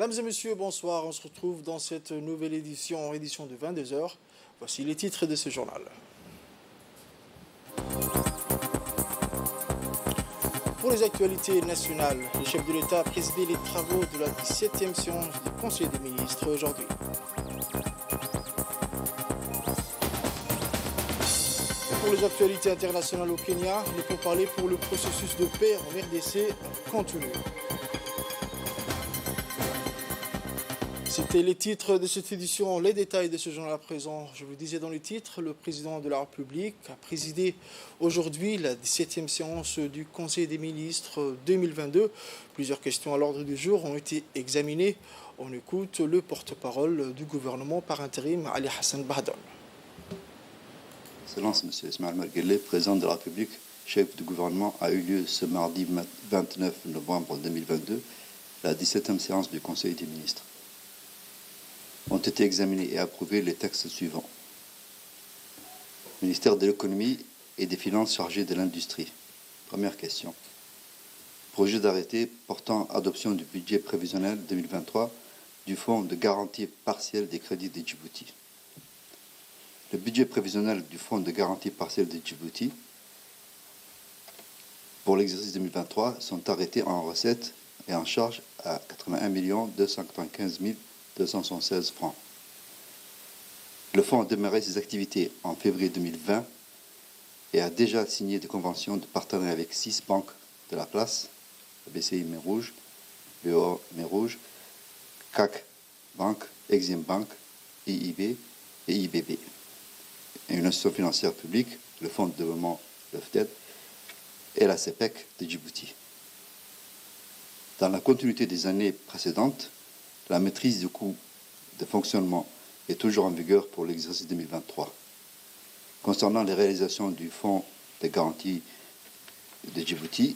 Mesdames et messieurs, bonsoir. On se retrouve dans cette nouvelle édition de 22 heures. Voici les titres de ce journal. Pour les actualités nationales, le chef de l'État a présidé les travaux de la 17e séance du Conseil des ministres aujourd'hui. Pour les actualités internationales au Kenya, nous pouvons parler pour le processus de paix en RDC continue. C'était les titres de cette édition, les détails de ce journal à présent. Je vous disais dans les titres, le président de la République a présidé aujourd'hui la 17e séance du Conseil des ministres 2022. Plusieurs questions à l'ordre du jour ont été examinées. On écoute le porte-parole du gouvernement par intérim, Ali Hassan Bahdon. Excellence, M. Ismaël Marguerite, président de la République, chef du gouvernement, a eu lieu ce mardi 29 novembre 2022, la 17e séance du Conseil des ministres. Ont été examinés et approuvés les textes suivants. Ministère de l'économie et des finances chargé de l'industrie. Première question. Projet d'arrêté portant adoption du budget prévisionnel 2023 du Fonds de garantie partielle des crédits de Djibouti. Le budget prévisionnel du Fonds de garantie partielle de Djibouti pour l'exercice 2023 sont arrêtés en recettes et en charges à 81 295 276 francs. Le fonds a démarré ses activités en février 2020 et a déjà signé des conventions de partenariat avec 6 banques de la place, BCI Mer Rouge, BO Mer Rouge, CAC Bank, Exim Bank, IIB et IBB. Et une institution financière publique, le Fonds de développement, le FDED, et la CEPEC de Djibouti. Dans la continuité des années précédentes, la maîtrise du coût de fonctionnement est toujours en vigueur pour l'exercice 2023. Concernant les réalisations du Fonds de garantie de Djibouti,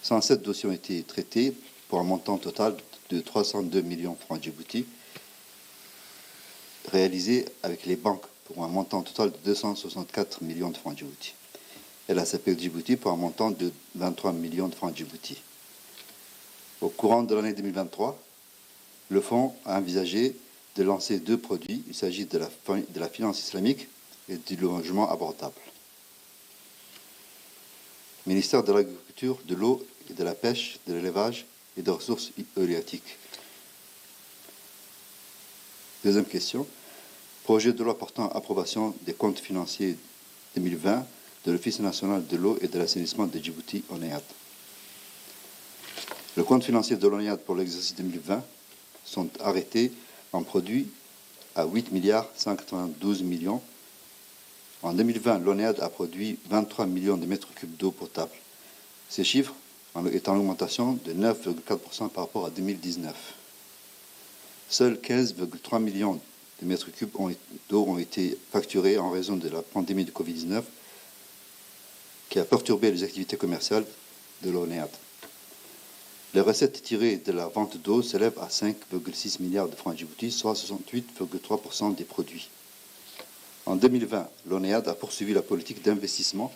107 dossiers ont été traités pour un montant total de 302 millions de francs Djibouti, réalisés avec les banques pour un montant total de 264 millions de francs Djibouti, et la CEPEC Djibouti pour un montant de 23 millions de francs Djibouti. Au courant de l'année 2023, le fonds a envisagé de lancer 2 produits. Il s'agit de la finance islamique et du logement abordable. Ministère de l'Agriculture, de l'eau et de la pêche, de l'élevage et des ressources halieutiques. Deuxième question. Projet de loi portant approbation des comptes financiers 2020 de l'Office national de l'eau et de l'assainissement de Djibouti, ONEAD. Le compte financier de l'ONEAD pour l'exercice 2020 sont arrêtés en produit à 8 192 millions. En 2020, l'ONEAD a produit 23 millions de mètres cubes d'eau potable. Ces chiffres est en augmentation de 9,4% par rapport à 2019. Seuls 15,3 millions de mètres cubes d'eau ont été facturés en raison de la pandémie de Covid-19 qui a perturbé les activités commerciales de l'ONEAD. Les recettes tirées de la vente d'eau s'élèvent à 5,6 milliards de francs Djibouti, soit 68,3% des produits. En 2020, l'ONEAD a poursuivi la politique d'investissement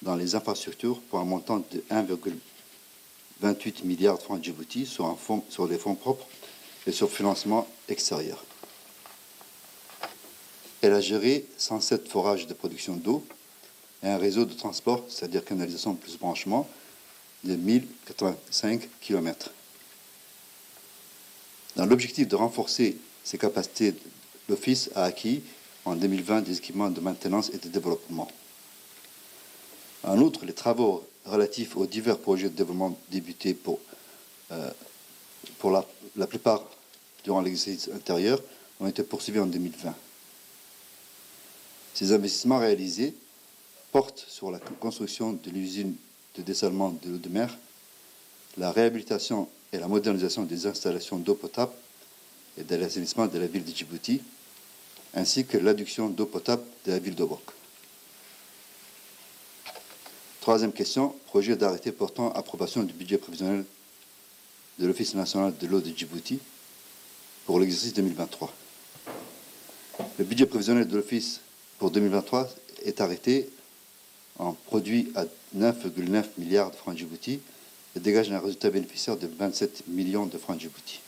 dans les infrastructures pour un montant de 1,28 milliard de francs Djibouti sur les fonds propres et sur financement extérieur. Elle a géré 107 forages de production d'eau et un réseau de transport, c'est-à-dire canalisation plus branchement, de 1085 km. Dans l'objectif de renforcer ses capacités, l'Office a acquis en 2020 des équipements de maintenance et de développement. En outre, les travaux relatifs aux divers projets de développement débutés pour la plupart durant l'exercice antérieur ont été poursuivis en 2020. Ces investissements réalisés portent sur la construction de l'usine de dessalement de l'eau de mer, la réhabilitation et la modernisation des installations d'eau potable et de l'assainissement de la ville de Djibouti, ainsi que l'adduction d'eau potable de la ville d'Obok. Troisième question, projet d'arrêté portant approbation du budget prévisionnel de l'Office national de l'eau de Djibouti pour l'exercice 2023. Le budget prévisionnel de l'Office pour 2023 est arrêté en produit à 9,9 milliards de francs Djibouti et dégage un résultat bénéficiaire de 27 millions de francs Djibouti.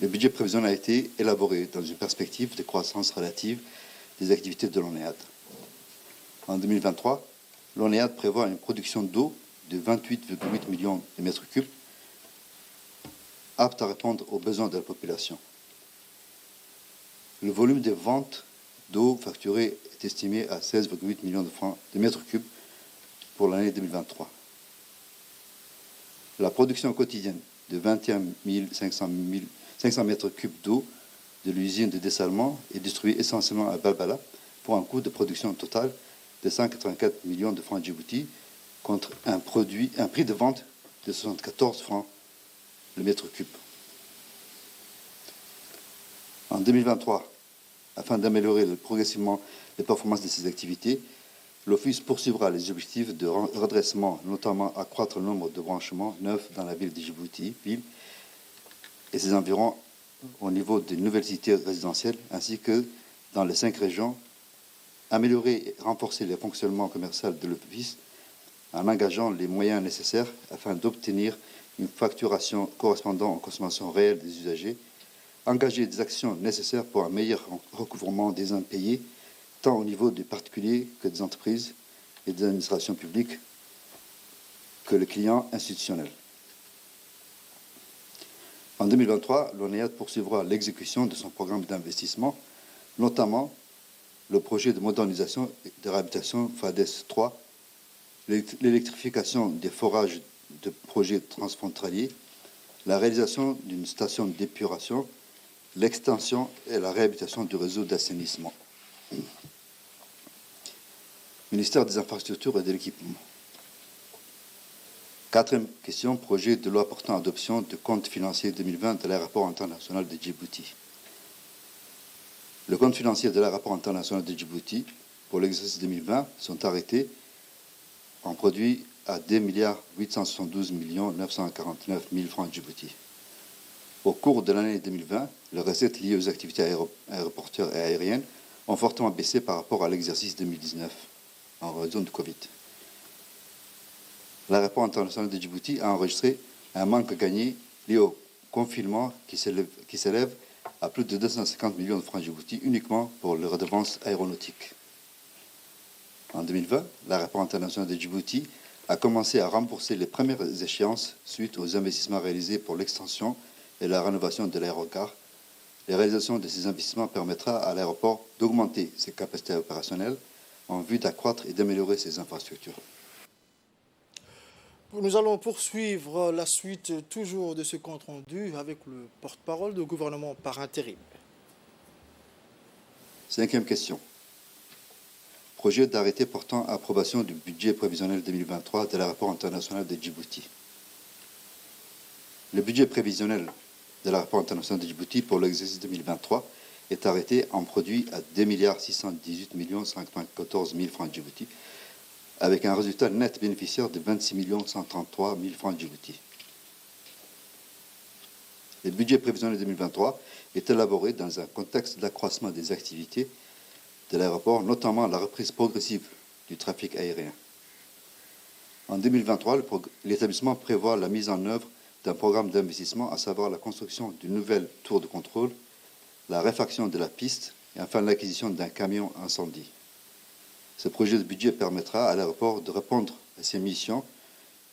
Le budget prévisionnel a été élaboré dans une perspective de croissance relative des activités de l'ONEAD. En 2023, l'ONEAD prévoit une production d'eau de 28,8 millions de mètres cubes, apte à répondre aux besoins de la population. Le volume des ventes d'eau facturée est estimé à 16,8 millions de mètres cubes pour l'année 2023. La production quotidienne de 21 500 mètres cubes d'eau de l'usine de dessalement est distribuée essentiellement à Balbala pour un coût de production total de 184 millions de francs djibouti contre un prix de vente de 74 francs le mètre cube. En 2023, afin d'améliorer progressivement les performances de ces activités, l'Office poursuivra les objectifs de redressement, notamment accroître le nombre de branchements neufs dans la ville de Djibouti, ville et ses environs au niveau des nouvelles cités résidentielles, ainsi que dans les 5 régions, améliorer et renforcer le fonctionnement commercial de l'Office en engageant les moyens nécessaires afin d'obtenir une facturation correspondant aux consommations réelles des usagers, engager des actions nécessaires pour un meilleur recouvrement des impayés, tant au niveau des particuliers que des entreprises et des administrations publiques que les clients institutionnels. En 2023, l'ONEAD poursuivra l'exécution de son programme d'investissement, notamment le projet de modernisation et de réhabilitation FADES 3, l'électrification des forages de projets transfrontaliers, la réalisation d'une station d'épuration, l'extension et la réhabilitation du réseau d'assainissement. Ministère des Infrastructures et de l'Équipement. Quatrième question, projet de loi portant adoption du compte financier 2020 de l'aéroport international de Djibouti. Le compte financier de l'aéroport international de Djibouti pour l'exercice 2020 sont arrêtés en produit à 2 872 949 000 francs de Djibouti. Au cours de l'année 2020, les recettes liées aux activités aéroportuaires et aériennes ont fortement baissé par rapport à l'exercice 2019 en raison du Covid. L'aéroport international de Djibouti a enregistré un manque gagné lié au confinement qui s'élève à plus de 250 millions de francs de Djibouti uniquement pour les redevances aéronautiques. En 2020, l'aéroport international de Djibouti a commencé à rembourser les premières échéances suite aux investissements réalisés pour l'extension et la rénovation de l'aérogare. La réalisation de ces investissements permettra à l'aéroport d'augmenter ses capacités opérationnelles en vue d'accroître et d'améliorer ses infrastructures. Nous allons poursuivre la suite toujours de ce compte rendu avec le porte-parole du gouvernement par intérim. Cinquième question. Projet d'arrêté portant approbation du budget prévisionnel 2023 de l'aéroport international de Djibouti. Le budget prévisionnel de l'aéroport international de Djibouti pour l'exercice 2023 est arrêté en produit à 2 618 514 000 francs de Djibouti, avec un résultat net bénéficiaire de 26 133 000 francs de Djibouti. Le budget prévisionnel 2023 est élaboré dans un contexte d'accroissement des activités de l'aéroport, notamment la reprise progressive du trafic aérien. En 2023, l'établissement prévoit la mise en œuvre d'un programme d'investissement, à savoir la construction d'une nouvelle tour de contrôle, la réfaction de la piste et enfin l'acquisition d'un camion incendie. Ce projet de budget permettra à l'aéroport de répondre à ses missions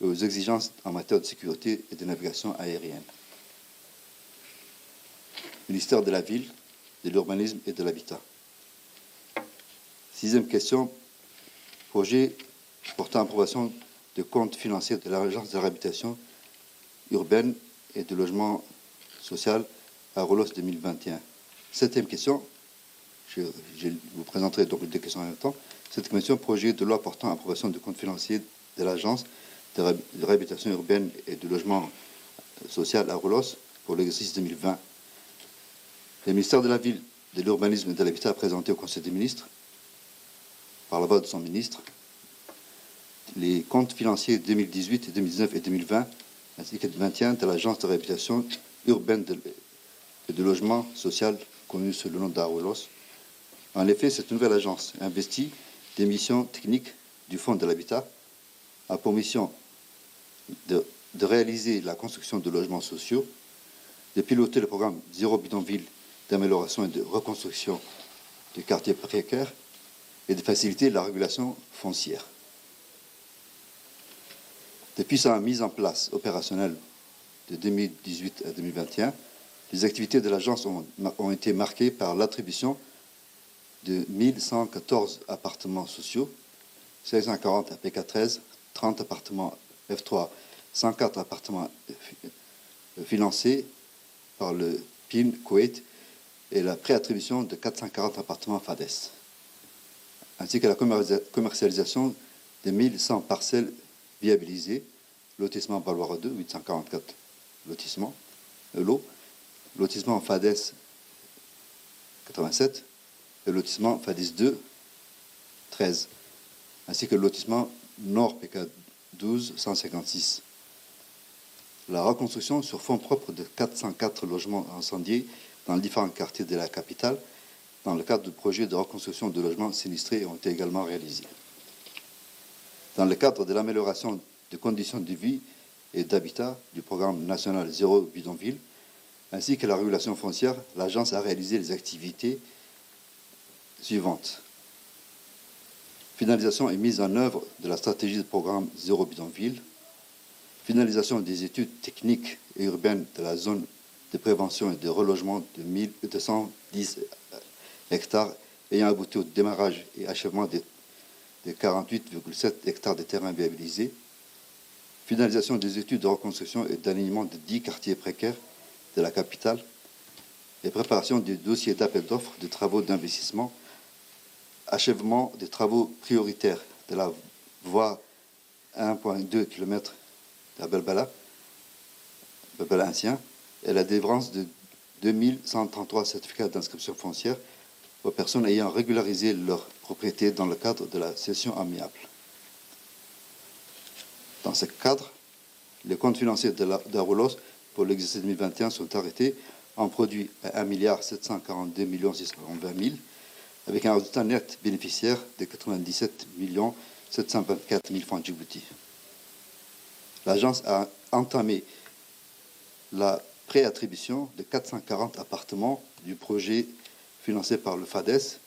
et aux exigences en matière de sécurité et de navigation aérienne. Ministère de la Ville, de l'Urbanisme et de l'Habitat. Sixième question, projet portant approbation de compte financier de l'Agence de la réhabilitation urbaine et de logement social à Rolos 2021. Septième question, je vous présenterai donc les deux questions en même temps. Cette commission, projet de loi portant approbation du compte financier de l'Agence de réhabilitation urbaine et de logement social à Rolos pour l'exercice 2020. Le ministère de la Ville, de l'Urbanisme et de l'Habitat a présenté au Conseil des ministres, par la voix de son ministre, les comptes financiers 2018, 2019 et 2020, ainsi que de maintien de l'Agence de réhabilitation urbaine et de logement social, connue sous le nom d'Arolos. En effet, cette nouvelle agence investit des missions techniques du Fonds de l'habitat, a pour mission de réaliser la construction de logements sociaux, de piloter le programme Zéro bidonville d'amélioration et de reconstruction des quartiers précaires et de faciliter la régulation foncière. Depuis sa mise en place opérationnelle de 2018 à 2021, les activités de l'agence ont été marquées par l'attribution de 1114 appartements sociaux, 640 APK13, 30 appartements F3, 104 appartements financés par le PIN Koweït et la préattribution de 440 appartements FADES, ainsi que la commercialisation de 1100 parcelles viabilisées, lotissement Balwara 2, 844 lotissements, lotissement FADES 87 et lotissement FADES 2, 13, ainsi que le lotissement Nord PK 12, 156. La reconstruction sur fonds propres de 404 logements incendiés dans les différents quartiers de la capitale, dans le cadre du projet de reconstruction de logements sinistrés, ont été également réalisés. Dans le cadre de l'amélioration des conditions de vie et d'habitat du programme national Zéro bidonville, ainsi que la régulation foncière, l'agence a réalisé les activités suivantes. Finalisation et mise en œuvre de la stratégie de programme Zéro bidonville, finalisation des études techniques et urbaines de la zone de prévention et de relogement de 1210 hectares ayant abouti au démarrage et achèvement de 48,7 hectares de terrain viabilisés, finalisation des études de reconstruction et d'alignement de 10 quartiers précaires de la capitale et préparation du dossier d'appel d'offres de travaux d'investissement, achèvement des travaux prioritaires de la voie 1,2 km à Belbala ancien, et la délivrance de 2133 certificats d'inscription foncière aux personnes ayant régularisé leur propriété dans le cadre de la cession amiable. Dans ce cadre, les comptes financiers d'Aroulos pour l'exercice 2021 sont arrêtés en produit à 1,742 620 000 avec un résultat net bénéficiaire de 97 724 000 francs Djibouti. L'agence a entamé la préattribution de 440 appartements du projet financé par le FADES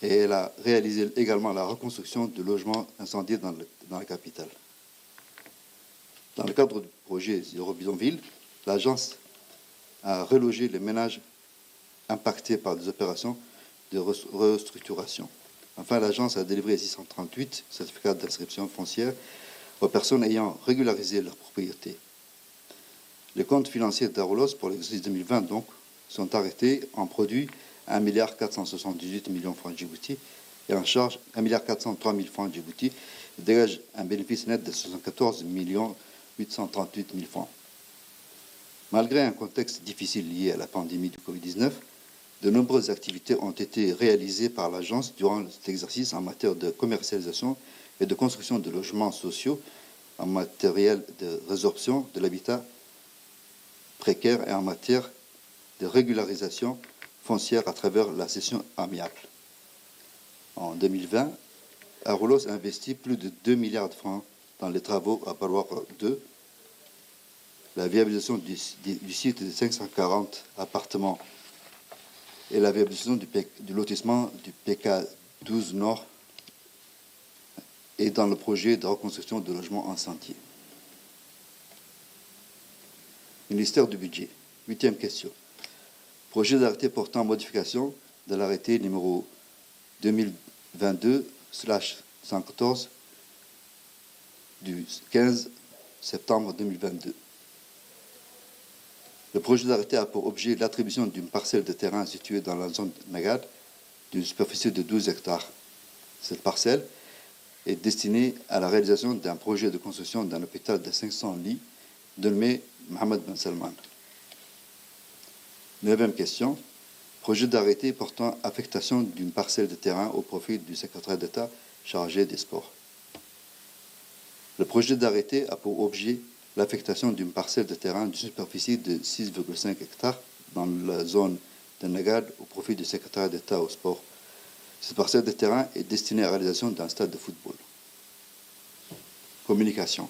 et elle a réalisé également la reconstruction de logements incendiés dans la capitale. Dans le cadre du projet Zéro bidonville, l'agence a relogé les ménages impactés par des opérations de restructuration. Enfin, l'agence a délivré 638 certificats d'inscription foncière aux personnes ayant régularisé leur propriété. Les comptes financiers d'Aroulos pour l'exercice 2020 donc sont arrêtés en produit 1,478 milliard francs Djibouti et en charge 1,403 milliard francs Djibouti et dégage un bénéfice net de 74 838 000 francs. Malgré un contexte difficile lié à la pandémie du Covid-19, de nombreuses activités ont été réalisées par l'agence durant cet exercice en matière de commercialisation et de construction de logements sociaux, en matériel de résorption de l'habitat précaire et en matière de régularisation foncière à travers la cession amiable. En 2020, Aroulos a investi plus de 2 milliards de francs dans les travaux à Balwara 2, la viabilisation du site de 540 appartements et la viabilisation du lotissement du PK 12 Nord et dans le projet de reconstruction de logements incendiés. Ministère du Budget. 8e question. Projet d'arrêté portant modification de l'arrêté numéro 2022/114 du 15 septembre 2022. Le projet d'arrêté a pour objet l'attribution d'une parcelle de terrain située dans la zone de Nagad d'une superficie de 12 hectares. Cette parcelle est destinée à la réalisation d'un projet de construction d'un hôpital de 500 lits dénommé Mohammed Ben Salman. 9e question. Projet d'arrêté portant affectation d'une parcelle de terrain au profit du secrétaire d'État chargé des sports. Le projet d'arrêté a pour objet l'affectation d'une parcelle de terrain d'une superficie de 6,5 hectares dans la zone de Nagad au profit du secrétaire d'État au sport. Cette parcelle de terrain est destinée à la réalisation d'un stade de football. Communication.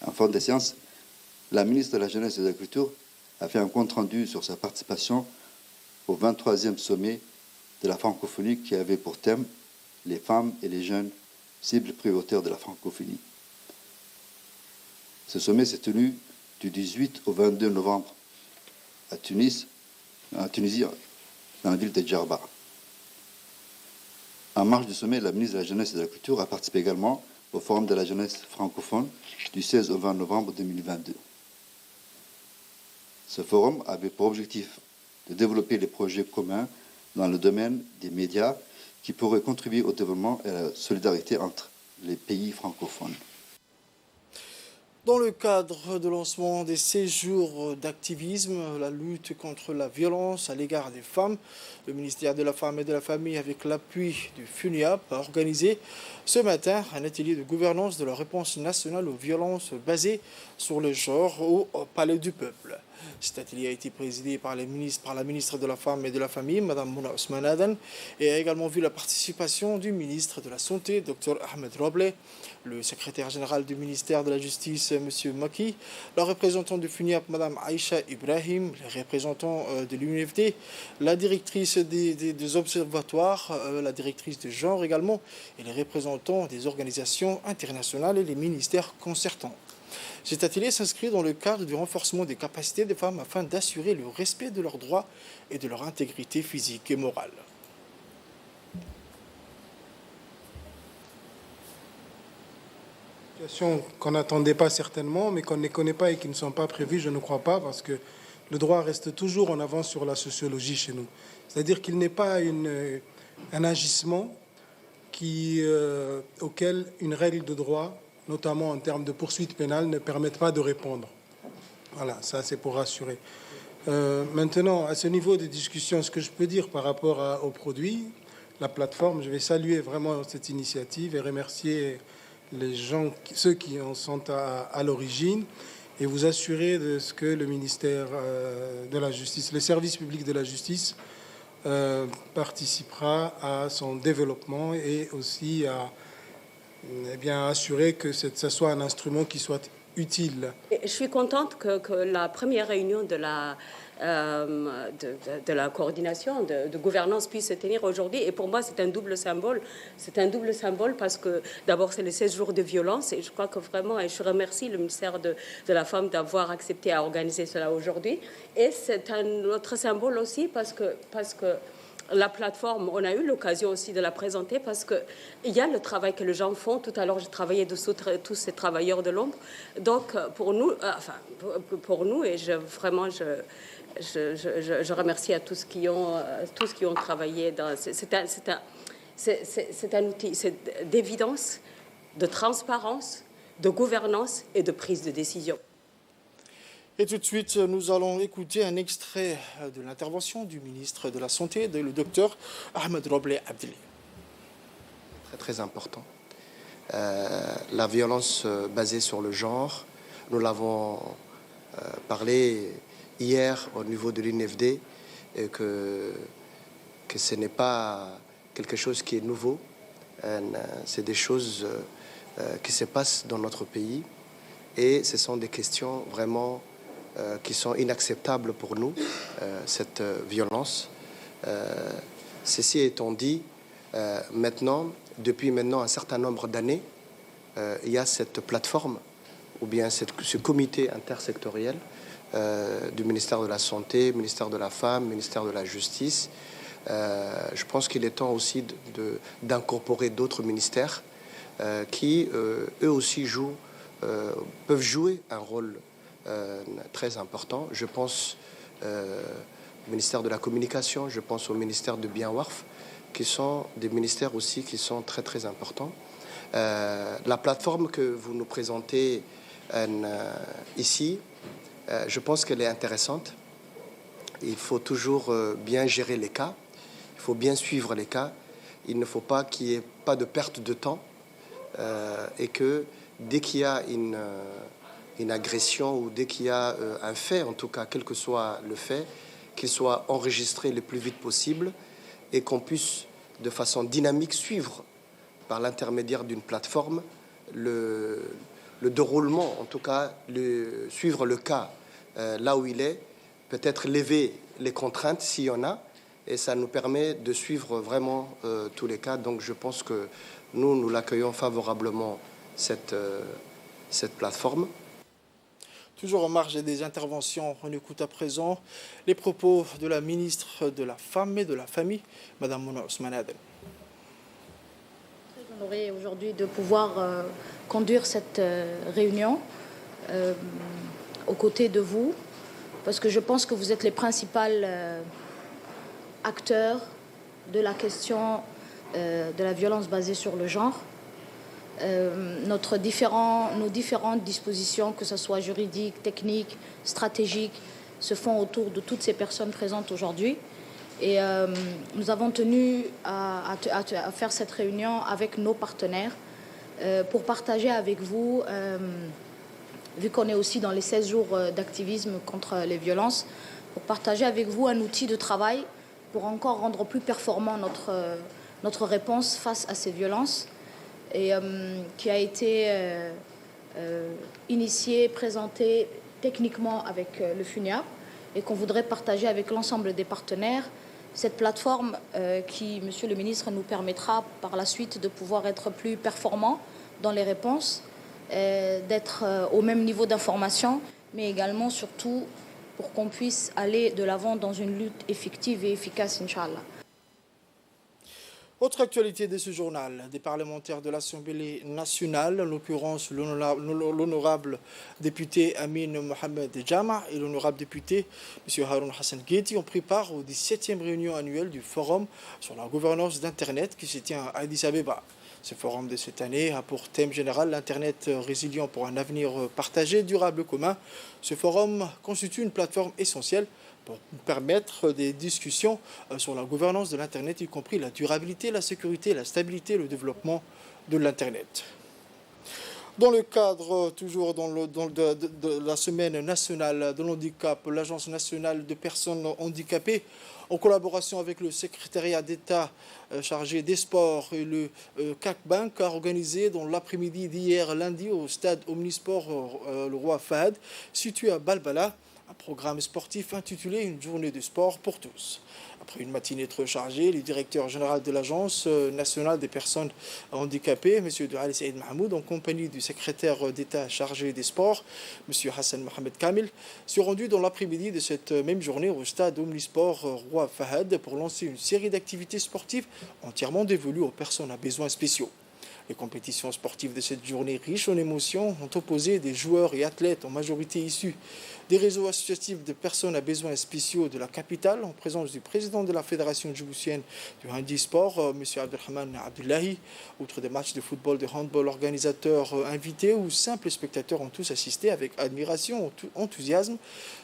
En fin de séance, La ministre de la Jeunesse et de la Culture a fait un compte-rendu sur sa participation au 23e sommet de la francophonie qui avait pour thème les femmes et les jeunes, cibles prioritaires de la francophonie. Ce sommet s'est tenu du 18 au 22 novembre à Tunisie, dans la ville de Djerba. En marge du sommet, la ministre de la Jeunesse et de la Culture a participé également au Forum de la jeunesse francophone du 16 au 20 novembre 2022. Ce forum avait pour objectif de développer les projets communs dans le domaine des médias qui pourraient contribuer au développement et à la solidarité entre les pays francophones. Dans le cadre de lancement des séjours d'activisme, la lutte contre la violence à l'égard des femmes, le ministère de la Femme et de la Famille, avec l'appui du FUNIAP, a organisé ce matin un atelier de gouvernance de la réponse nationale aux violences basées sur le genre au Palais du Peuple. Cet atelier a été présidé par la ministre de la Femme et de la Famille, Mme Mouna Ousmane Adan, et a également vu la participation du ministre de la Santé, Dr Ahmed Roble, le secrétaire général du ministère de la Justice, M. Maki, la représentante du FUNIAP, Mme Aïcha Ibrahim, les représentants de l'UNFD, la directrice des observatoires, la directrice de genre également, et les représentants des organisations internationales et les ministères concertants. Cet atelier s'inscrit dans le cadre du renforcement des capacités des femmes afin d'assurer le respect de leurs droits et de leur intégrité physique et morale. Qu'on n'attendait pas certainement, mais qu'on ne connaît pas et qui ne sont pas prévues, je ne crois pas, parce que le droit reste toujours en avance sur la sociologie chez nous. C'est-à-dire qu'il n'est pas un agissement auquel une règle de droit, notamment en termes de poursuite pénale, ne permettent pas de répondre. Voilà, ça c'est pour rassurer. Maintenant, à ce niveau de discussion, ce que je peux dire par rapport au produit, la plateforme, je vais saluer vraiment cette initiative et remercier les gens, ceux qui en sont à l'origine, et vous assurer de ce que le ministère de la Justice, le service public de la justice, participera à son développement et aussi à assurer que ce soit un instrument qui soit utile. Je suis contente que la première réunion de la coordination de gouvernance puisse se tenir aujourd'hui. Et pour moi, c'est un double symbole. C'est un double symbole parce que d'abord, c'est les 16 jours de violence. Et je crois que vraiment, et je remercie le ministère de la Femme d'avoir accepté à organiser cela aujourd'hui. Et c'est un autre symbole aussi parce que la plateforme, on a eu l'occasion aussi de la présenter parce qu'il y a le travail que les gens font. Tout à l'heure, j'ai travaillé dessous tous ces travailleurs de l'ombre. Donc, pour nous, et je remercie à tous qui ont travaillé. C'est un outil d'évidence, de transparence, de gouvernance et de prise de décision. Et tout de suite, nous allons écouter un extrait de l'intervention du ministre de la Santé, le docteur Ahmed Roble Abdeli. Très, très important. La violence basée sur le genre, nous l'avons parlé hier au niveau de l'UNFD, et que ce n'est pas quelque chose qui est nouveau. C'est des choses qui se passent dans notre pays, et ce sont des questions vraiment qui sont inacceptables pour nous, cette violence. Ceci étant dit, depuis maintenant un certain nombre d'années, il y a cette plateforme ou bien ce comité intersectoriel du ministère de la Santé, ministère de la Femme, ministère de la Justice. Je pense qu'il est temps aussi d'incorporer d'autres ministères qui, eux aussi, peuvent jouer un rôle très important. Je pense au ministère de la Communication, je pense au ministère de Bienwarf, qui sont des ministères aussi qui sont très très importants. La plateforme que vous nous présentez ici, je pense qu'elle est intéressante. Il faut toujours bien gérer les cas, il faut bien suivre les cas. Il ne faut pas qu'il n'y ait pas de perte de temps et que dès qu'il y a une agression ou dès qu'il y a un fait, en tout cas, quel que soit le fait, qu'il soit enregistré le plus vite possible et qu'on puisse, de façon dynamique, suivre par l'intermédiaire d'une plateforme le le déroulement, en tout cas, suivre le cas là où il est, peut-être lever les contraintes s'il y en a, et ça nous permet de suivre vraiment tous les cas. Donc je pense que nous l'accueillons favorablement, cette plateforme. Toujours en marge des interventions, on écoute à présent les propos de la ministre de la Femme et de la Famille, Mme Mouna Ousmane Aden. Très honorée aujourd'hui de pouvoir conduire cette réunion aux côtés de vous, parce que je pense que vous êtes les principaux acteurs de la question de la violence basée sur le genre. Nos différentes dispositions, que ce soit juridiques, techniques, stratégiques, se font autour de toutes ces personnes présentes aujourd'hui. Et nous avons tenu à faire cette réunion avec nos partenaires pour partager avec vous, vu qu'on est aussi dans les 16 jours d'activisme contre les violences, pour partager avec vous un outil de travail pour encore rendre plus performant notre réponse face à ces violences, et qui a été initié, présenté techniquement avec le FUNIAP, et qu'on voudrait partager avec l'ensemble des partenaires. Cette plateforme qui, Monsieur le ministre, nous permettra par la suite de pouvoir être plus performants dans les réponses, d'être au même niveau d'information, mais également, surtout, pour qu'on puisse aller de l'avant dans une lutte effective et efficace, Inch'Allah. Autre actualité de ce journal, des parlementaires de l'Assemblée nationale, en l'occurrence l'honorable député Amin Mohamed Jama et l'honorable député M. Haroun Hassan Gueti, ont pris part aux 17e réunion annuelle du Forum sur la gouvernance d'Internet qui se tient à Addis Abeba. Ce forum de cette année a pour thème général l'Internet résilient pour un avenir partagé, durable, commun. Ce forum constitue une plateforme essentielle pour permettre des discussions sur la gouvernance de l'Internet, y compris la durabilité, la sécurité, la stabilité et le développement de l'Internet. Dans le cadre, toujours de la semaine nationale de l'handicap, l'Agence nationale de personnes handicapées, en collaboration avec le secrétariat d'État chargé des sports et le CAC-Bank, a organisé dans l'après-midi d'hier lundi au stade Omnisport le Roi Fahd, situé à Balbala, un programme sportif intitulé « Une journée de sport pour tous ». Après une matinée trop chargée, le directeur général de l'Agence nationale des personnes handicapées, M. Ali Saïd Mahmoud, en compagnie du secrétaire d'État chargé des sports, M. Hassan Mohamed Kamil, se sont rendus dans l'après-midi de cette même journée au stade Omnisport Roi Fahd pour lancer une série d'activités sportives entièrement dévolues aux personnes à besoins spéciaux. Les compétitions sportives de cette journée riche en émotions ont opposé des joueurs et athlètes en majorité issus des réseaux associatifs de personnes à besoins spéciaux de la capitale, en présence du président de la Fédération djiboutienne du handisport, M. Abdelrahman Abdullahi. Outre des matchs de football, de handball, organisateurs invités ou simples spectateurs ont tous assisté avec admiration et enthousiasme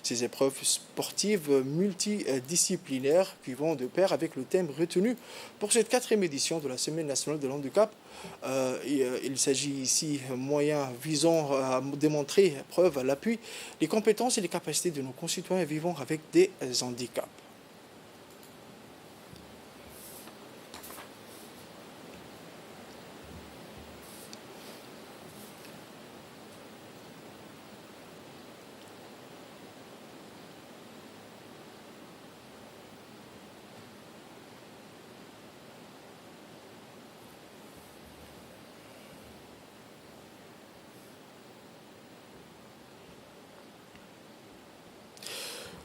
ces épreuves sportives multidisciplinaires qui vont de pair avec le thème retenu pour cette 4e édition de la Semaine nationale de l'handicap. Il s'agit ici moyen visant à démontrer, preuve à l'appui, les compétences et les capacités de nos concitoyens vivant avec des handicaps.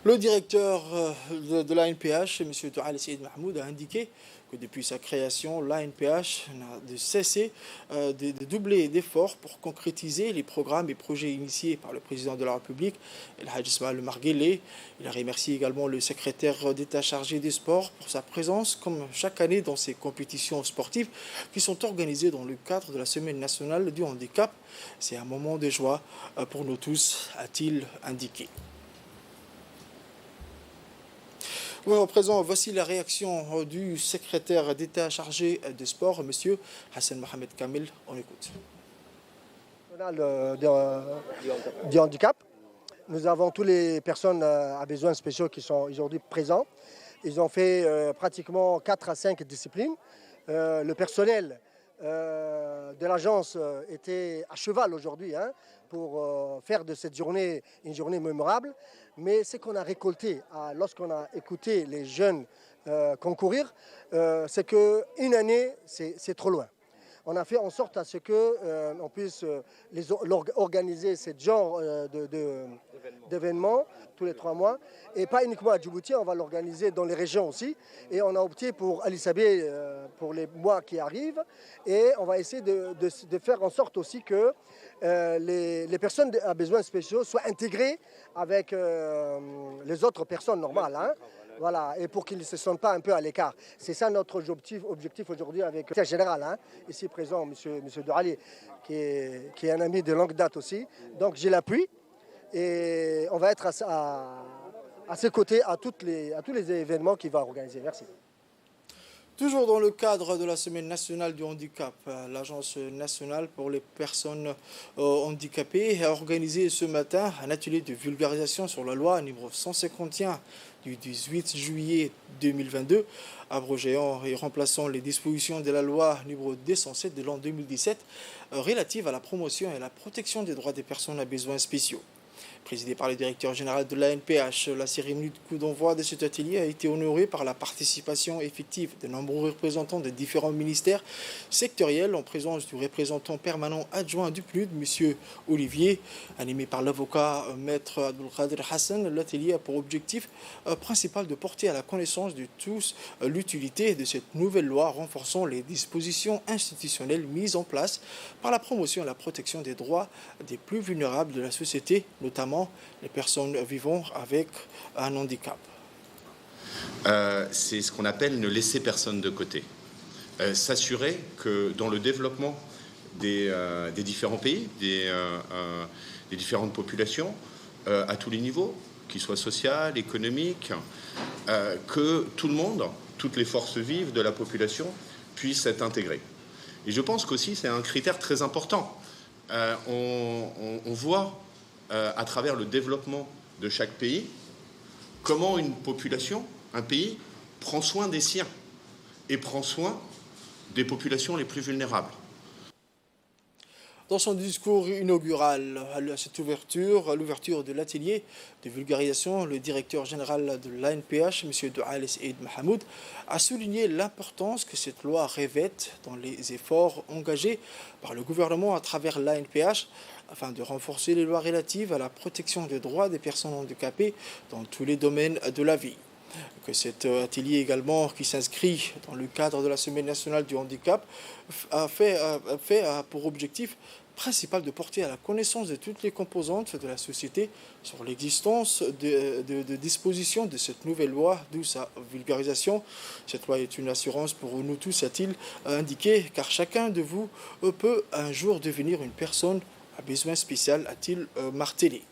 Le directeur de l'ANPH, M. Ali Saïd Mahmoud, a indiqué que depuis sa création, l'ANPH n'a de cesser de doubler d'efforts pour concrétiser les programmes et projets initiés par le président de la République, El Hadj Ismaël Marguelé. Il a remercié également le secrétaire d'État chargé des sports pour sa présence, comme chaque année, dans ces compétitions sportives qui sont organisées dans le cadre de la Semaine nationale du handicap. C'est un moment de joie pour nous tous, a-t-il indiqué. À présent, voici la réaction du secrétaire d'État chargé des sports, M. Hassan Mohamed Kamil. On écoute. Du handicap. Nous avons toutes les personnes à besoins spéciaux qui sont aujourd'hui présents. Ils ont fait pratiquement 4 à 5 disciplines. Le personnel de l'agence était à cheval aujourd'hui pour faire de cette journée une journée mémorable. Mais ce qu'on a récolté lorsqu'on a écouté les jeunes concourir, c'est qu'une année, c'est trop loin. On a fait en sorte à ce qu'on puisse organiser ce genre d'événements tous les 3 mois. Et pas uniquement à Djibouti, on va l'organiser dans les régions aussi. Et on a opté pour Ali Sabé pour les mois qui arrivent. Et on va essayer de faire en sorte aussi que les personnes à besoins spéciaux soient intégrées avec les autres personnes normales. Voilà, et pour qu'ils ne se sentent pas un peu à l'écart. C'est ça notre objectif aujourd'hui avec le secrétaire général, ici présent, M. Douali, qui est un ami de longue date aussi. Donc j'ai l'appui et on va être à ses côtés à tous les événements qu'il va organiser. Merci. Toujours dans le cadre de la Semaine nationale du handicap, l'Agence nationale pour les personnes handicapées a organisé ce matin un atelier de vulgarisation sur la loi numéro 151 du 18 juillet 2022, abrogeant et remplaçant les dispositions de la loi numéro 207 de l'an 2017 relative à la promotion et à la protection des droits des personnes à besoins spéciaux. Présidé par le directeur général de l'ANPH, la cérémonie de coup d'envoi de cet atelier a été honorée par la participation effective de nombreux représentants de différents ministères sectoriels en présence du représentant permanent adjoint du PNUD, M. Olivier. Animé par l'avocat Maître Abdelkader Hassan, l'atelier a pour objectif principal de porter à la connaissance de tous l'utilité de cette nouvelle loi renforçant les dispositions institutionnelles mises en place par la promotion et la protection des droits des plus vulnérables de la société, notamment les personnes vivant avec un handicap. C'est ce qu'on appelle ne laisser personne de côté. S'assurer que dans le développement des différents pays, des différentes populations, à tous les niveaux, qu'ils soient sociales, économiques, que tout le monde, toutes les forces vives de la population puissent être intégrées. Et je pense qu'aussi c'est un critère très important. On voit à travers le développement de chaque pays, comment une population, un pays, prend soin des siens et prend soin des populations les plus vulnérables. Dans son discours inaugural à cette l'ouverture de l'atelier de vulgarisation, le directeur général de l'ANPH, M. Douali Saïd Mahamoud, a souligné l'importance que cette loi revête dans les efforts engagés par le gouvernement à travers l'ANPH afin de renforcer les lois relatives à la protection des droits des personnes handicapées dans tous les domaines de la vie. Que cet atelier également, qui s'inscrit dans le cadre de la Semaine nationale du handicap, a pour objectif principal de porter à la connaissance de toutes les composantes de la société sur l'existence de dispositions de cette nouvelle loi, d'où sa vulgarisation. Cette loi est une assurance pour nous tous, a-t-il indiqué, car chacun de vous peut un jour devenir une personne à besoin spécial, a-t-il martelé.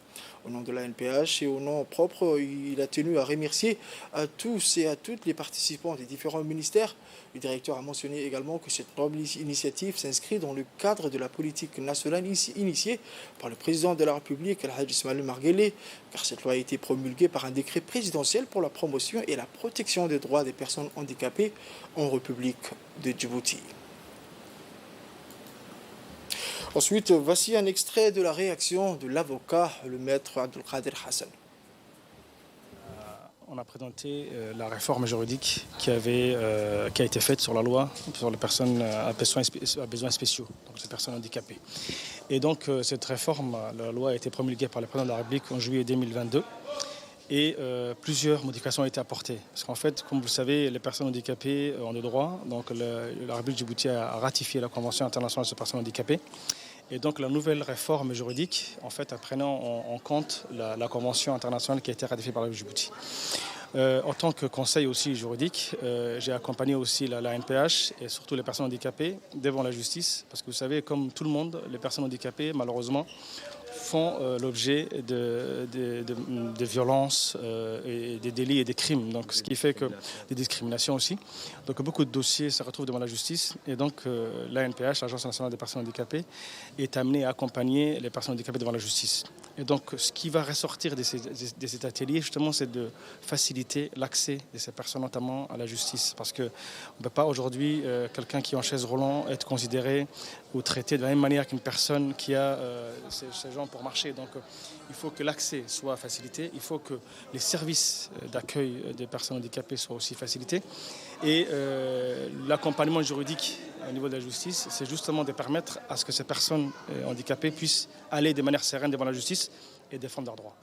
Au nom de l'ANPH et au nom propre, il a tenu à remercier à tous et à toutes les participants des différents ministères. Le directeur a mentionné également que cette noble initiative s'inscrit dans le cadre de la politique nationale initiée par le président de la République, El Hadj Ismaël Marguele, car cette loi a été promulguée par un décret présidentiel pour la promotion et la protection des droits des personnes handicapées en République de Djibouti. Ensuite, voici un extrait de la réaction de l'avocat, le maître Abdelkader Hassan. On a présenté la réforme juridique qui a été faite sur la loi sur les personnes à besoins spéciaux, donc les personnes handicapées. Et donc cette réforme, la loi a été promulguée par le président de la République en juillet 2022. Et plusieurs modifications ont été apportées. Parce qu'en fait, comme vous le savez, les personnes handicapées ont des droits. Donc la République de Djibouti a ratifié la Convention internationale sur les personnes handicapées. Et donc la nouvelle réforme juridique, en fait, prenant en compte la Convention internationale qui a été ratifiée par la République de Djibouti. En tant que conseil aussi juridique, j'ai accompagné aussi la NPH et surtout les personnes handicapées devant la justice. Parce que vous savez, comme tout le monde, les personnes handicapées, malheureusement, font l'objet de violences et des délits et des crimes. Donc, ce qui fait que des discriminations aussi. Donc beaucoup de dossiers se retrouvent devant la justice et donc l'ANPH, l'Agence nationale des personnes handicapées, est amenée à accompagner les personnes handicapées devant la justice. Et donc, ce qui va ressortir de ces ateliers, justement, c'est de faciliter l'accès de ces personnes, notamment à la justice. Parce qu'on ne peut pas aujourd'hui, quelqu'un qui est en chaise roulante, être considéré ou traité de la même manière qu'une personne qui a ces gens pour marcher. Donc, il faut que l'accès soit facilité. Il faut que les services d'accueil des personnes handicapées soient aussi facilités. Et l'accompagnement juridique au niveau de la justice, c'est justement de permettre à ce que ces personnes handicapées puissent aller de manière sereine devant la justice et défendre leurs droits.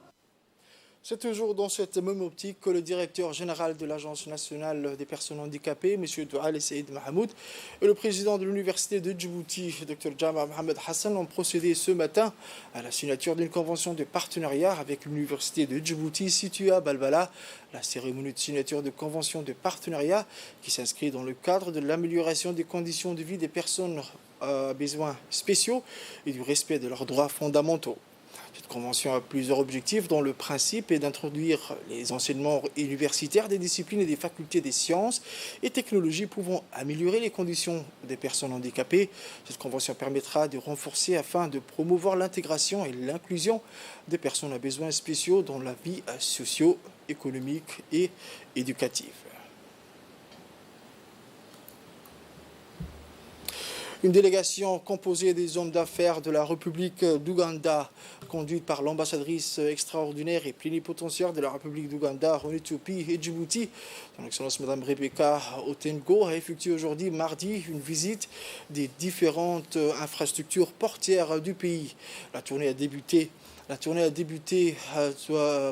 C'est toujours dans cette même optique que le directeur général de l'Agence nationale des personnes handicapées, M. Doual Saïd Mahmoud, et le président de l'Université de Djibouti, Dr Jama Mohamed Hassan, ont procédé ce matin à la signature d'une convention de partenariat avec l'Université de Djibouti située à Balbala. La cérémonie de signature de convention de partenariat qui s'inscrit dans le cadre de l'amélioration des conditions de vie des personnes à besoins spéciaux et du respect de leurs droits fondamentaux. Cette convention a plusieurs objectifs dont le principe est d'introduire les enseignements universitaires des disciplines et des facultés des sciences et technologies pouvant améliorer les conditions des personnes handicapées. Cette convention permettra de renforcer afin de promouvoir l'intégration et l'inclusion des personnes à besoins spéciaux dans la vie socio-économique et éducative. Une délégation composée des hommes d'affaires de la République d'Ouganda, conduite par l'ambassadrice extraordinaire et plénipotentiaire de la République d'Ouganda en Éthiopie et Djibouti, son Excellence Mme Rebecca Otengo, a effectué aujourd'hui, mardi, une visite des différentes infrastructures portières du pays. La tournée a débuté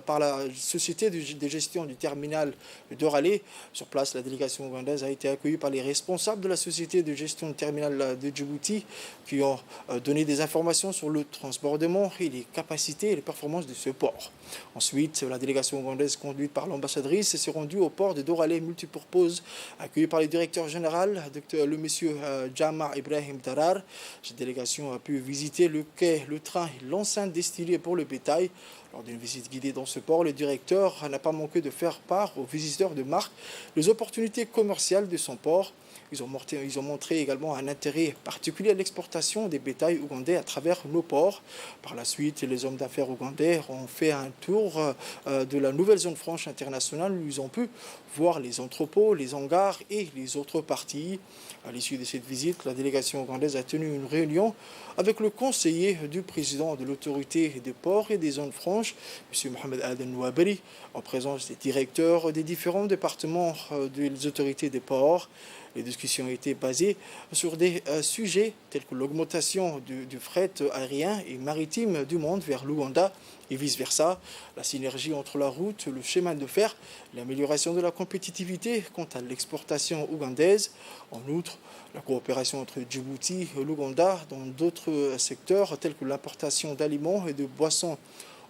par la société de gestion du terminal de Doralé. Sur place, la délégation ougandaise a été accueillie par les responsables de la société de gestion du terminal de Djibouti qui ont donné des informations sur le transbordement et les capacités et les performances de ce port. Ensuite, la délégation ougandaise conduite par l'ambassadrice s'est rendue au port de Doralé multipurpose, accueillie par le directeur général, le monsieur Jama Ibrahim Darar. Cette délégation a pu visiter le quai, le train et l'enceinte destinée pour le bétail. Lors d'une visite guidée dans ce port, le directeur n'a pas manqué de faire part aux visiteurs de marque les opportunités commerciales de son port. Ils ont montré également un intérêt particulier à l'exportation des bétails ougandais à travers nos ports. Par la suite, les hommes d'affaires ougandais ont fait un tour de la nouvelle zone franche internationale où ils ont pu voir les entrepôts, les hangars et les autres parties. À l'issue de cette visite, la délégation ougandaise a tenu une réunion avec le conseiller du président de l'autorité des ports et des zones franches, M. Mohamed Aden Nouaberi, en présence des directeurs des différents départements des autorités des ports. Les discussions ont été basées sur des sujets tels que l'augmentation du fret aérien et maritime du monde vers l'Ouganda et vice-versa, la synergie entre la route, le chemin de fer, l'amélioration de la compétitivité quant à l'exportation ougandaise. En outre, la coopération entre Djibouti et l'Ouganda dans d'autres secteurs tels que l'importation d'aliments et de boissons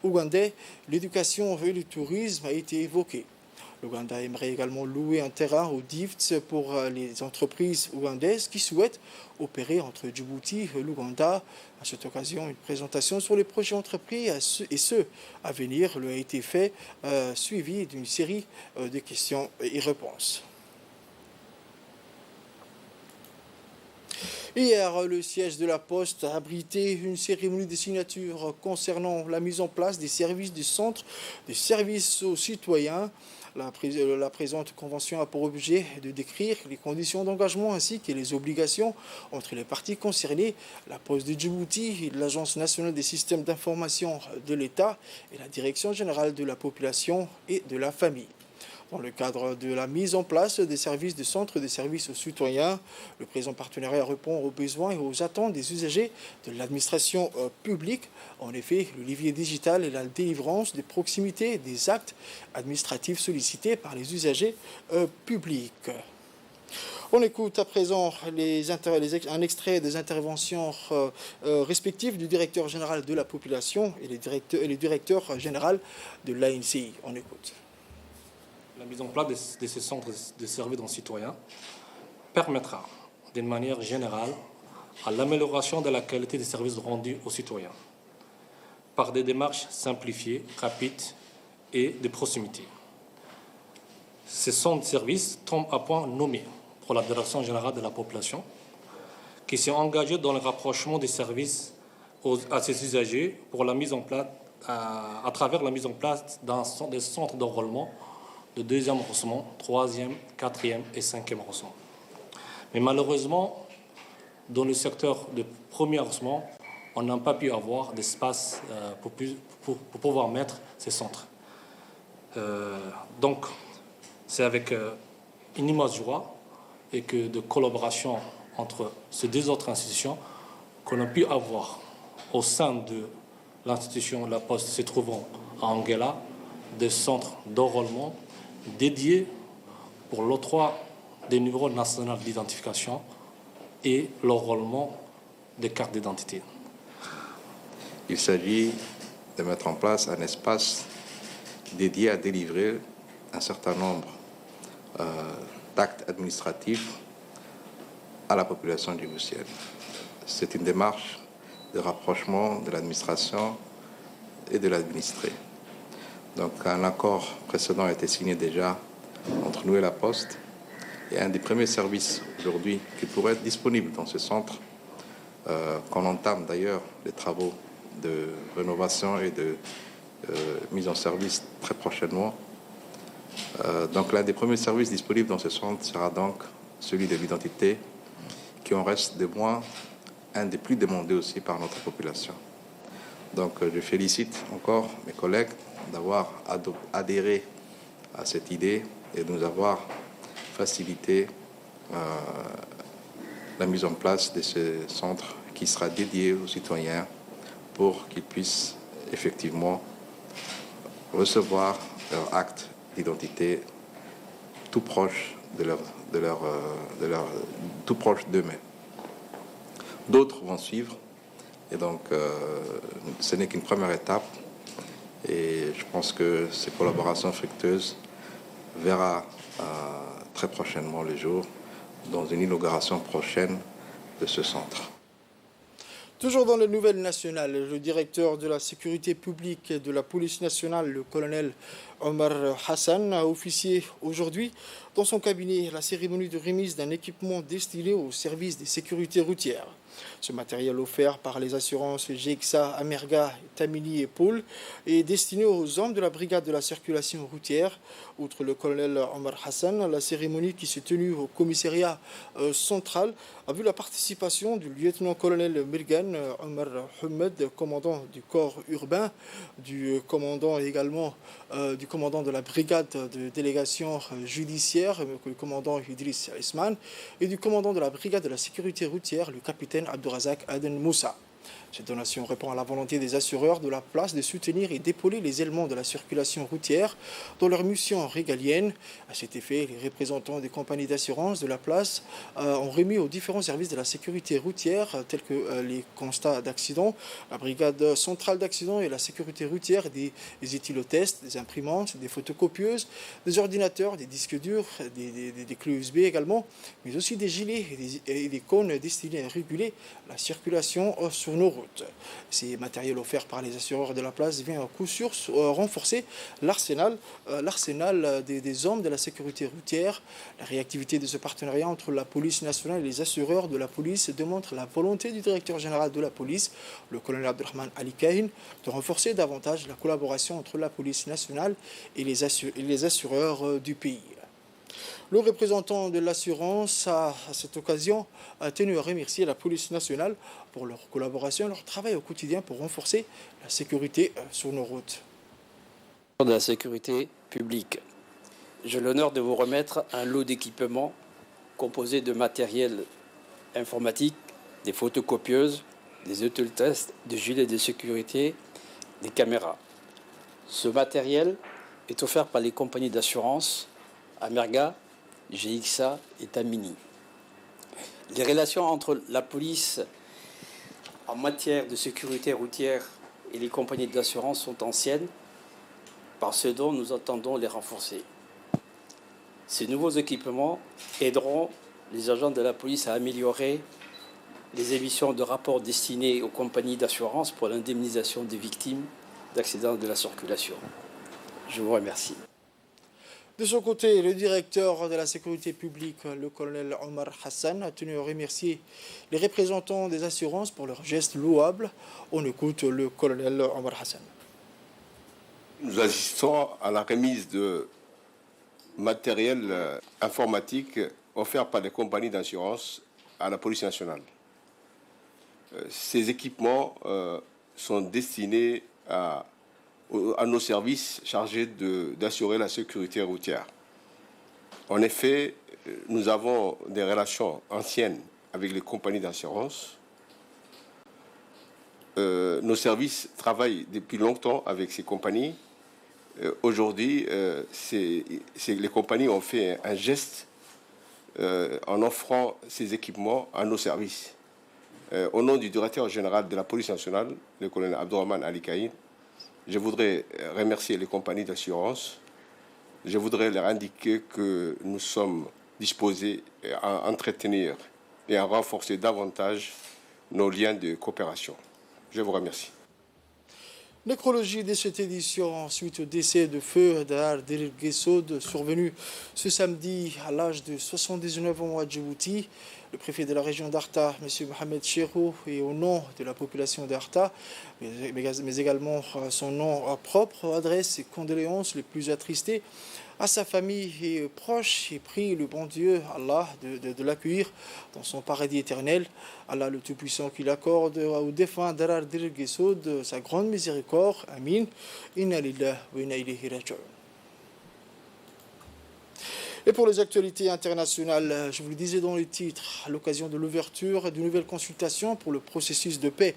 ougandais, l'éducation et le tourisme a été évoquée. L'Ouganda aimerait également louer un terrain au DIFT pour les entreprises ougandaises qui souhaitent opérer entre Djibouti et l'Ouganda. À cette occasion, une présentation sur les projets entrepris et ceux à venir lui a été fait, suivi d'une série de questions et réponses. Hier, le siège de la Poste a abrité une cérémonie de signature concernant la mise en place des services du centre de services aux citoyens. La présente convention a pour objet de décrire les conditions d'engagement ainsi que les obligations entre les parties concernées, la Poste de Djibouti et l'Agence nationale des systèmes d'information de l'État et la Direction générale de la population et de la famille. Dans le cadre de la mise en place des services de centre de services aux citoyens, le présent partenariat répond aux besoins et aux attentes des usagers de l'administration publique. En effet, le levier digital et la délivrance de proximité des actes administratifs sollicités par les usagers publics. On écoute à présent un extrait des interventions respectives du directeur général de la population et le directeur général de l'ANCI. On écoute. La mise en place de ces centres de services aux citoyens permettra, d'une manière générale, à l'amélioration de la qualité des services rendus aux citoyens par des démarches simplifiées, rapides et de proximité. Ces centres de services tombent à point nommé pour la Direction générale de la population qui s'est engagée dans le rapprochement des services à ses usagers pour la mise en place à travers la mise en place des centres d'enrôlement de 2e arrondissement, 3e, 4e et 5e arrondissement. Mais malheureusement, dans le secteur de 1er arrondissement, on n'a pas pu avoir d'espace pour pouvoir mettre ces centres. Donc, c'est avec une immense joie et que de collaboration entre ces deux autres institutions qu'on a pu avoir au sein de l'institution La Poste se trouvant à Anguilla des centres d'enrôlement dédiés pour l'octroi des numéros nationaux d'identification et l'enrôlement des cartes d'identité. Il s'agit de mettre en place un espace dédié à délivrer un certain nombre d'actes administratifs à la population djiboutienne. C'est une démarche de rapprochement de l'administration et de l'administré. Donc un accord précédent a été signé déjà entre nous et la Poste. Et un des premiers services aujourd'hui qui pourrait être disponible dans ce centre, qu'on entame d'ailleurs les travaux de rénovation et de mise en service très prochainement. Donc l'un des premiers services disponibles dans ce centre sera donc celui de l'identité, qui en reste de moins un des plus demandés aussi par notre population. Donc je félicite encore mes collègues d'avoir adhéré à cette idée et de nous avoir facilité la mise en place de ce centre qui sera dédié aux citoyens pour qu'ils puissent effectivement recevoir leur acte d'identité tout proche tout proche d'eux-mêmes. D'autres vont suivre et donc ce n'est qu'une première étape et je pense que ces collaborations fructueuses verra très prochainement le jour dans une inauguration prochaine de ce centre. Toujours dans les nouvelles nationales, le directeur de la sécurité publique de la police nationale, le colonel Omar Hassan, a officié aujourd'hui dans son cabinet la cérémonie de remise d'un équipement destiné au service des sécurités routières. Ce matériel offert par les assurances GXA, Amerga, Tamini et Paul est destiné aux hommes de la brigade de la circulation routière. Outre le colonel Omar Hassan, la cérémonie qui s'est tenue au commissariat central a vu la participation du lieutenant-colonel Mirgan Omar Hamed, commandant du corps urbain, du commandant également du commandant de la brigade de délégation judiciaire, le commandant Idriss Isman, et du commandant de la brigade de la sécurité routière, le capitaine Abdourazak Aden Moussa. Cette donation répond à la volonté des assureurs de la place de soutenir et d'épauler les éléments de la circulation routière dans leur mission régalienne. À cet effet, les représentants des compagnies d'assurance de la place ont remis aux différents services de la sécurité routière, tels que les constats d'accidents, la brigade centrale d'accidents et la sécurité routière, des éthylotests, des imprimantes, des photocopieuses, des ordinateurs, des disques durs, des clés USB également, mais aussi des gilets et des cônes destinés à réguler la circulation sur nos routes. Ces matériels offerts par les assureurs de la place viennent à coup sûr renforcer l'arsenal des hommes de la sécurité routière. La réactivité de ce partenariat entre la police nationale et les assureurs de la police démontre la volonté du directeur général de la police, le colonel Abdelrahman Ali Kahin, de renforcer davantage la collaboration entre la police nationale et les assureurs du pays. Le représentant de l'assurance, à cette occasion, a tenu à remercier la police nationale pour leur collaboration et leur travail au quotidien pour renforcer la sécurité sur nos routes. De la sécurité publique, j'ai l'honneur de vous remettre un lot d'équipements composé de matériel informatique, des photocopieuses, des autotests, des gilets de sécurité, des caméras. Ce matériel est offert par les compagnies d'assurance Amerga, GXA et Tamini. Les relations entre la police en matière de sécurité routière et les compagnies d'assurance sont anciennes, par ce dont nous entendons les renforcer. Ces nouveaux équipements aideront les agents de la police à améliorer les émissions de rapports destinés aux compagnies d'assurance pour l'indemnisation des victimes d'accidents de la circulation. Je vous remercie. De son côté, le directeur de la sécurité publique, le colonel Omar Hassan, a tenu à remercier les représentants des assurances pour leurs gestes louables. On écoute le colonel Omar Hassan. nous assistons à la remise de matériel informatique offert par les compagnies d'assurance à la police nationale. Ces équipements sont destinés à nos services chargés d'assurer la sécurité routière. En effet, nous avons des relations anciennes avec les compagnies d'assurance. Nos services travaillent depuis longtemps avec ces compagnies. Aujourd'hui, les compagnies ont fait un geste en offrant ces équipements à nos services. Au nom du directeur général de la police nationale, le colonel Abdourahmane Ali Kaïd, je voudrais remercier les compagnies d'assurance. Je voudrais leur indiquer que nous sommes disposés à entretenir et à renforcer davantage nos liens de coopération. Je vous remercie. Nécrologie de cette édition suite au décès de feu Dar Derir Guessoud, survenu ce samedi à l'âge de 79 ans à Djibouti. Le préfet de la région d'Arta, M. Mohamed Cherou, et au nom de la population d'Arta, mais également à son nom propre, adresse ses condoléances les plus attristées à sa famille et proches et prie le bon Dieu, Allah, de l'accueillir dans son paradis éternel. Allah le Tout-Puissant qui l'accorde au défunt Darar Derir Guessoud sa grande miséricorde. Amin. Inna lillahi wa inna ilayhi raji'un. Et pour les actualités internationales, je vous le disais dans les titres, à l'occasion de l'ouverture d'une nouvelle consultation pour le processus de paix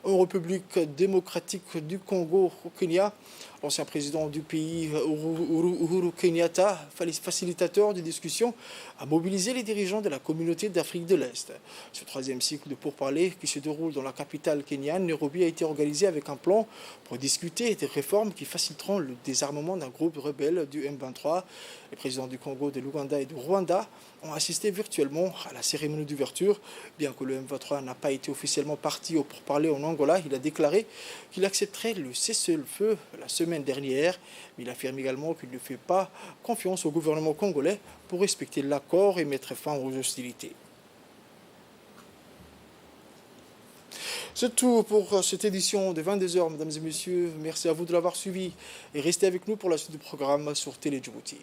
en République démocratique du Congo au Kenya, l'ancien président du pays, Uhuru Kenyatta, facilitateur des discussions, a mobilisé les dirigeants de la communauté d'Afrique de l'Est. Ce troisième cycle de pourparlers qui se déroule dans la capitale kenyane, Nairobi, a été organisé avec un plan pour discuter des réformes qui faciliteront le désarmement d'un groupe rebelle du M23. Les présidents du Congo, de l'Ouganda et du Rwanda ont assisté virtuellement à la cérémonie d'ouverture. Bien que le M23 n'a pas été officiellement parti au pourparlers en Angola, il a déclaré qu'il accepterait le cessez-le-feu la semaine dernière. Mais il affirme également qu'il ne fait pas confiance au gouvernement congolais pour respecter l'accord et mettre fin aux hostilités. C'est tout pour cette édition de 22h, mesdames et messieurs. Merci à vous de l'avoir suivi et restez avec nous pour la suite du programme sur Télé Djibouti.